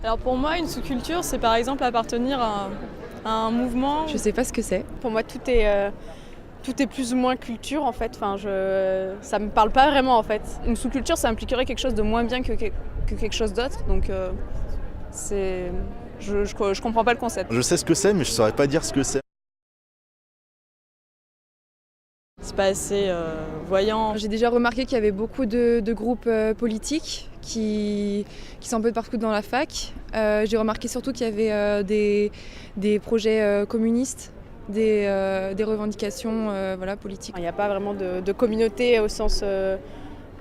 Alors pour moi, une sous-culture, c'est par exemple appartenir à un mouvement. Je sais pas ce que c'est. Pour moi, tout est plus ou moins culture en fait. Ça me parle pas vraiment en fait. Une sous-culture, ça impliquerait quelque chose de moins bien que quelque chose d'autre. Donc je comprends pas le concept. Je sais ce que c'est, mais je saurais pas dire ce que c'est. C'est pas assez voyant. J'ai déjà remarqué qu'il y avait beaucoup de groupes politiques qui sont un peu de partout dans la fac. J'ai remarqué surtout qu'il y avait des projets communistes, des revendications politiques. Il n'y a pas vraiment de communauté au sens,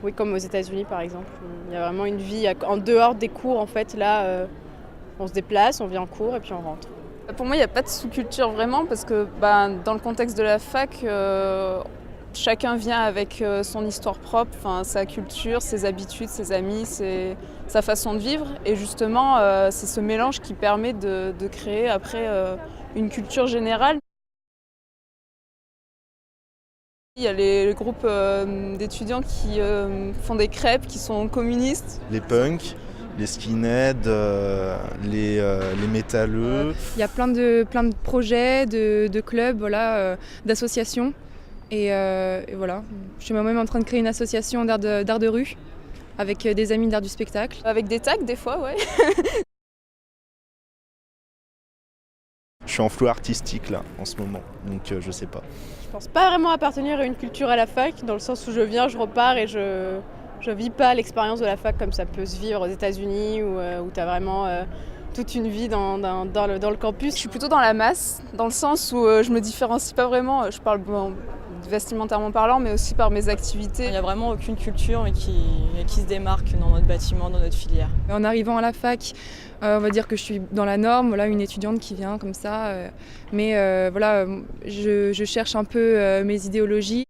oui, comme aux États-Unis par exemple. Il y a vraiment une vie en dehors des cours en fait. Là, on se déplace, on vient en cours et puis on rentre. Pour moi, il n'y a pas de sous-culture vraiment parce que dans le contexte de la fac, chacun vient avec son histoire propre, sa culture, ses habitudes, ses amis, sa façon de vivre. Et justement, c'est ce mélange qui permet de créer après une culture générale. Il y a les groupes d'étudiants qui font des crêpes, qui sont communistes. Les punks, les skinheads, les métalleux. Il y a plein de projets, de clubs, d'associations. Et voilà, je suis moi-même en train de créer une association d'art de rue avec des amis d'art du spectacle. Avec des tags des fois, ouais. Je suis en flou artistique là en ce moment, donc je sais pas. Je pense pas vraiment appartenir à une culture à la fac, dans le sens où je viens, je repars et je vis pas l'expérience de la fac comme ça peut se vivre aux États-Unis où tu as vraiment toute une vie dans le campus. Je suis plutôt dans la masse, dans le sens où je me différencie pas vraiment. Je parle vestimentairement parlant, mais aussi par mes activités. Il n'y a vraiment aucune culture qui se démarque dans notre bâtiment, dans notre filière. En arrivant à la fac, on va dire que je suis dans la norme, une étudiante qui vient comme ça. Mais je cherche un peu mes idéologies.